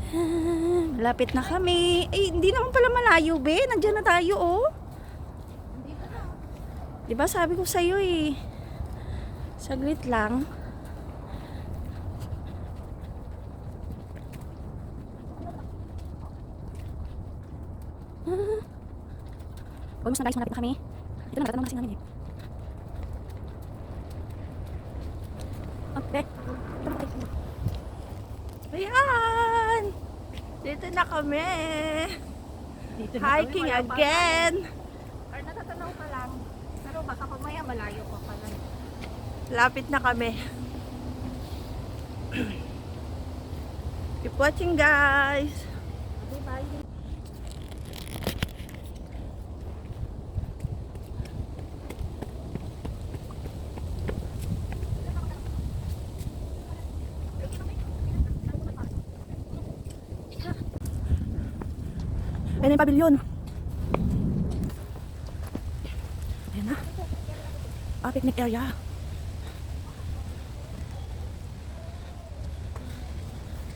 Malapit na kami. Eh, hindi naman pala malayo, be. Nandiyan na tayo, oh. Diba sabi ko sa'yo, eh. Saglit lang. Almost na guys, malapit na kami. Ito na, natatanong kasi namin, eh. Okay. Ayan! Dito na kami. Dito na Hiking kami, again. Or natatanaw pa lang. Pero baka pamaya malayo pa pala. Lapit na kami. Keep watching, guys. Okay, bye. Ayan yung pavilion. Ayan na. Picnic area.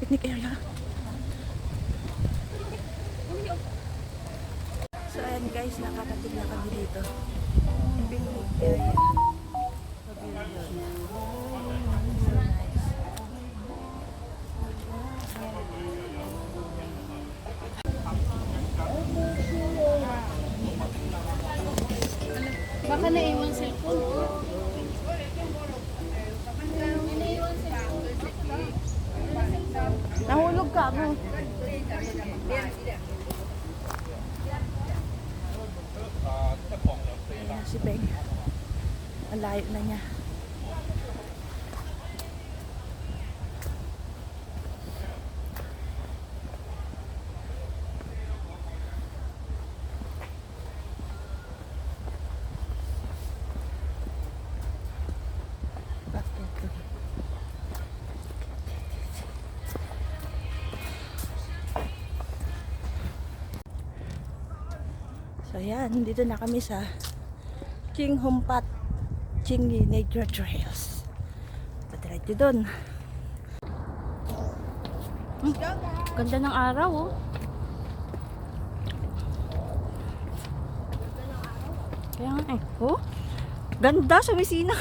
Picnic area. So ayan guys, nakakating na kami dito. Picnic area. Pavilion. So nice. Baka naiwan cellphone. Nahulog ka mo. Ayan si Beng. Ang layo na niya. So yan, dito na kami sa Ching Humpat Chingy Nature Trails. Padiretso dun. Ganda ng araw, oh. Kaya nga eh. Oh, ganda sa Mesina.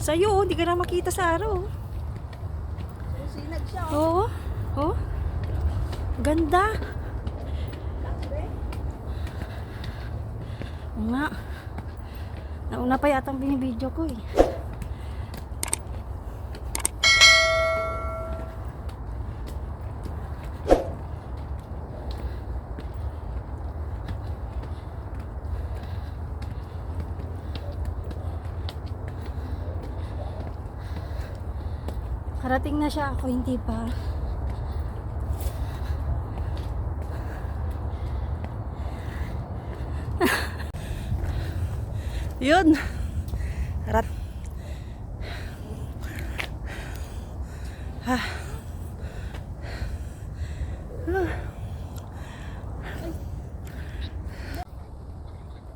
Sa'yo, oh, hindi ka na makita sa araw. Sinag siya. Oo. Oh, ganda. Oo nga. Nauna pa yata ang binibidyo ko, eh. Karating na siya, ako hindi pa. Yun. Rat. Ha.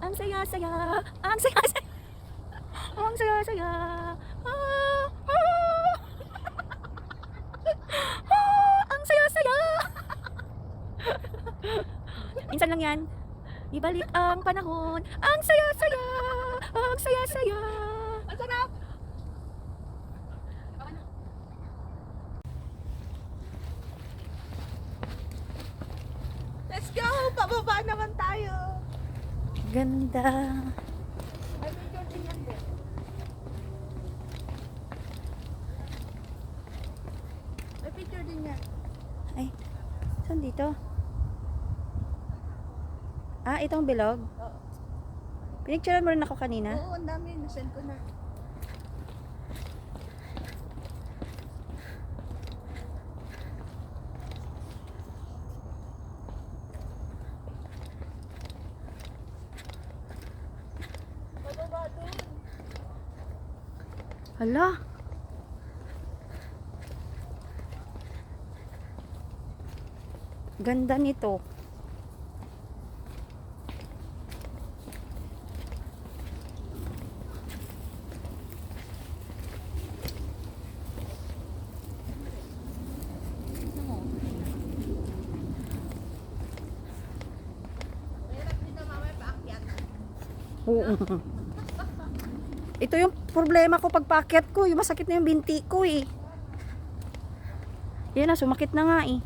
Ang saya-saya. Ang saya-saya. Ang saya-saya. Ah, ah. Ang saya-saya. Minsan lang yan. Ibalik ang panahon. Ang saya-saya. Ang saya-saya. Ang sarap! Let's go! Pababa naman tayo. Ganda. Ay, may Jordan yan din. May picture din yan. Ay, saan dito? Ah, itong bilog? Oo. Pinicturean mo rin ako kanina? Oo, ang dami. Nasend ko na. Bababa doon. Hala. Ganda nito. Oo. Ito yung problema ko pag paakyat ko. Yung masakit na yung binti ko eh. Yan na, sumakit na nga eh.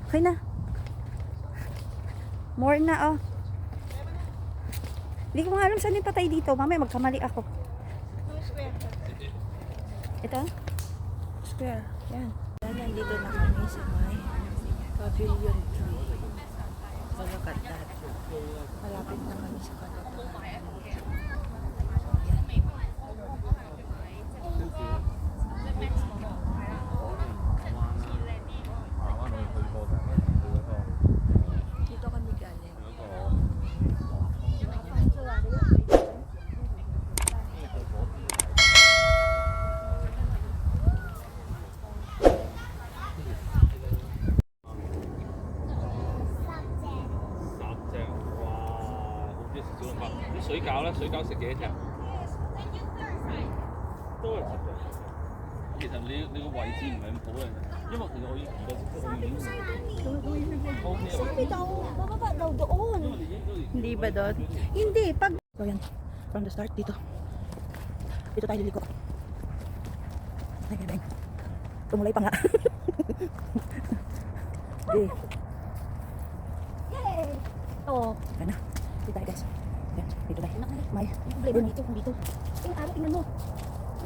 Okay na. More na oh. Hindi ko nga alam saan yung patay dito. Mamaya magkamali ako. Ito? Square. Yan. Nandito na kami sa may Pavilion 3. So look at that. Malapit na kami sa katotohanan. Dito kami galing.水餃咧，水餃食幾多隻？都係10隻。其實你個位置唔係咁好嘅，因為其實我已經Sabi daw, bababa daw doon. Hindi ba doon? Hindi, pag... So yan. From the start dito. Dito tayo liliko. Ay, gabeng. Tumulay pa nga. Okay. Oo. Yan na. Dito tayo guys. Yan. Dito tayo. May. Problema dito, dito. Yung araw, tingnan mo.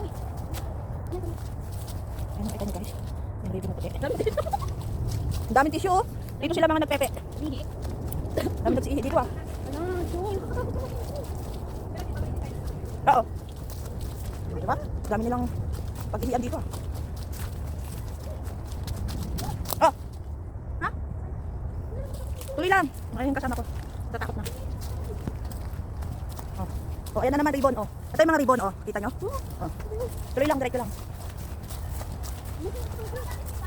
Uy. Yan, nakita niyo guys. Yung ribbon na puti. Ang daming tissue oh. Dito sila mga nagpepe. Hindi. Daming nagsiihi dito ah. Ano, yung kakakabot ko. Oo. Diba? Dami nilang pag-ihian dito ah. Oh! Ha? Tuloy lang. Ngayon yung kasama ko. Tatakot na. Oh. Oh, ayan na naman ribbon oh. Ito yung mga ribbon oh. Kita nyo? Oh. Tuloy lang, diretso lang.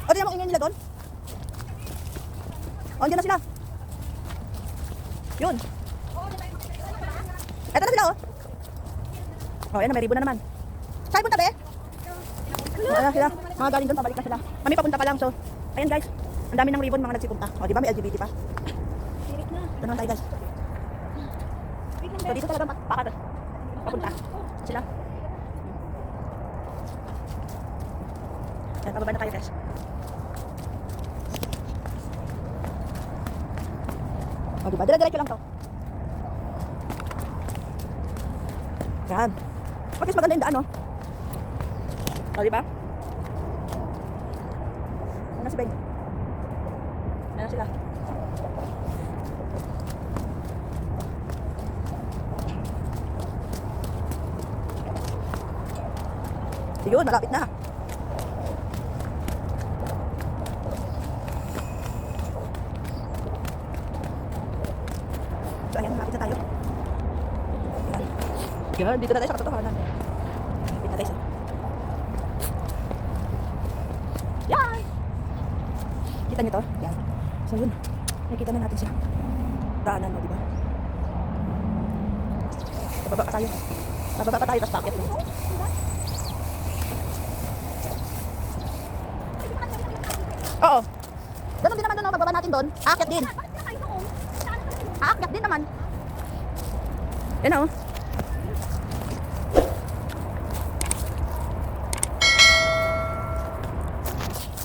O, tingnan mo ingay nila doon. O, andyan na sila. Yun. Eto na sila oh. O, ayan na, may ribbon na naman. Saan punta be? Ayan na sila. Mga galing doon, pabalik na sila. Kami papunta pa lang, so. Ayan guys. Ang dami ng ribbon mga nagsipunta. O, di ba may LGBT pa? Sirit na. Ito naman tayo guys. So, dito talaga papunta sila. Ayan, pababa na tayo guys. O, diba? Dire-diretso lang to. Yan. Okay, maganda yung daan, no? O, diba? Ano na si Ben? Ano na sila? Yun, malapit na. So, ayan, malapit na tayo. Yan, dito na tayo sa katotohanan. Malapit na tayo sa... Yan! Kita niyo to? Yan. So, yun. Nakikita na natin siya. Daanan mo, diba? Bababa pa tayo. Bababa pa tayo, tapos packet mo. Oo. Ganun din naman doon, no? Pagbaba natin doon. Aakyat din. Aakyat din naman. Yan o.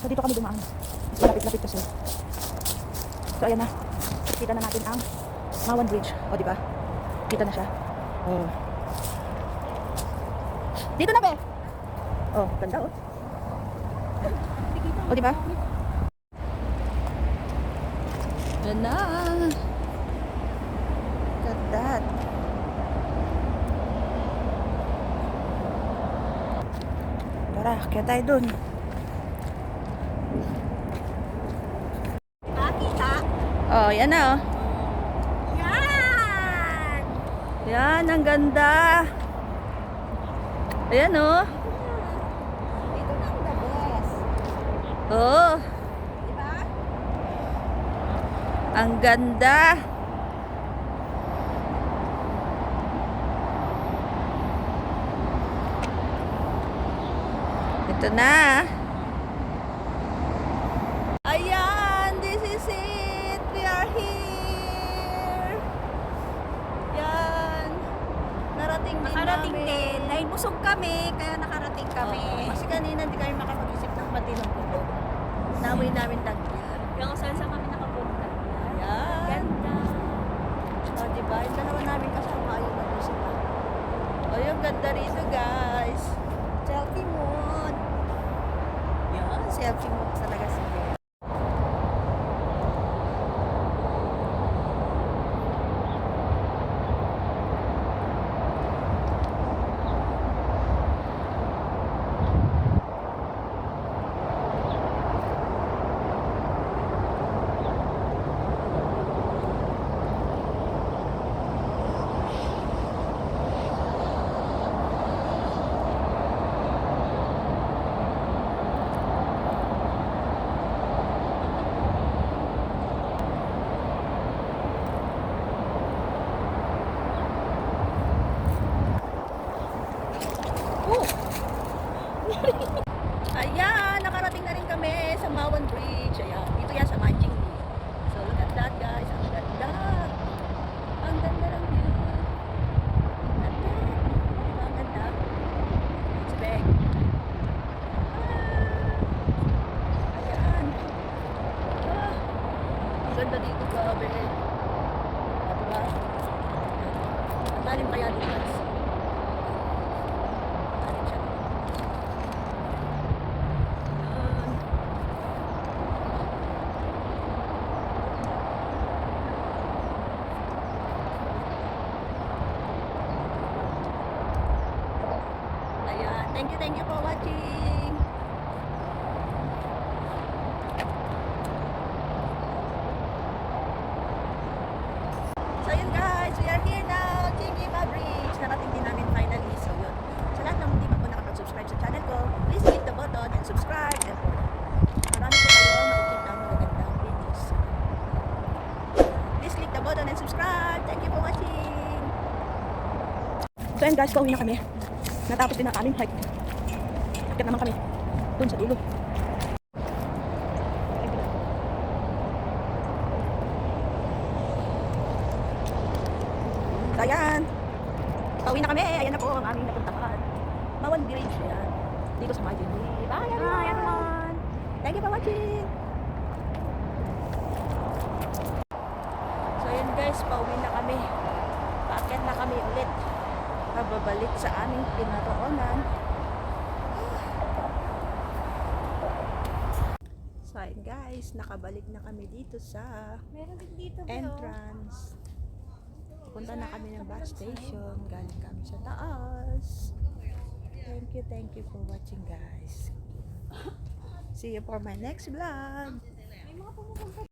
So dito kami dumaan. Mas malapit-lapit kasi. So ayan na. Kita na natin ang Mawan Bridge. O diba? Kita na siya. Oh. Dito na be. Oh, ganda oh. O diba? Yan na. Look at that. Tara, kaya tayo dun. Kita. Oh, yan na oh. Yan! Yan, ang ganda. Ayan oh. Ito na ang the best. Oh, Diba? ang ganda. Ito na. Ayan, this is it. We are here. Nakarating din Nakarating namin. din. Dahil busog kami, kaya nakarating kami. Oo, kasi kanina hindi kami makapag-isip ng matinong puto. Namoy namin tagyan. Kaya kung saan kami nakapunta. Ayan. Ganda. O, diba? Yung dalawa namin kasama ayun na doon sila. O, yung ganda rito, guys. Selfie mood. Yan, selfie mo talaga si Bea. Ayan, nakarating na rin kami sa Mawan Bridge. Ayan, dito yan sa Manjing. So, look at that, guys. Ang ganda. Ang ganda lang yun. Ang ganda. Diba, ang ganda? It's big. Ayan. Ang ganda dito, grabe. Diba? Ang lalim kaya dito, guys. Lalim siya. Ayan. Thank you for watching. So yun guys, we are here now, Chingipa Bridge. Narating din namin finally. So yun. Sa lahat ng hindi pa po nakapag-subscribe sa channel ko, please click the button and subscribe. And marami po kayo makikita ang magagandang videos. Please click the button and subscribe. Thank you for watching. So yun guys, pauwi na kami. Natapos din ang aming hike. Akit naman kami dun sa dulo. So ayan, pauwi na kami. Ayan na po ang aming napuntahan. Mawan Bridge. Ayan. Dito sa Majin. Bye everyone. Thank you for watching. So yun guys, pauwi na kami. Paakyat na kami ulit. Mababalik sa aming pinaroonan. So ayun guys, nakabalik na kami dito sa Meron din dito. entrance. Punta na kami ng bus station. Galing kami sa taas. Thank you for watching guys. See you for my next vlog. May mga pumupunta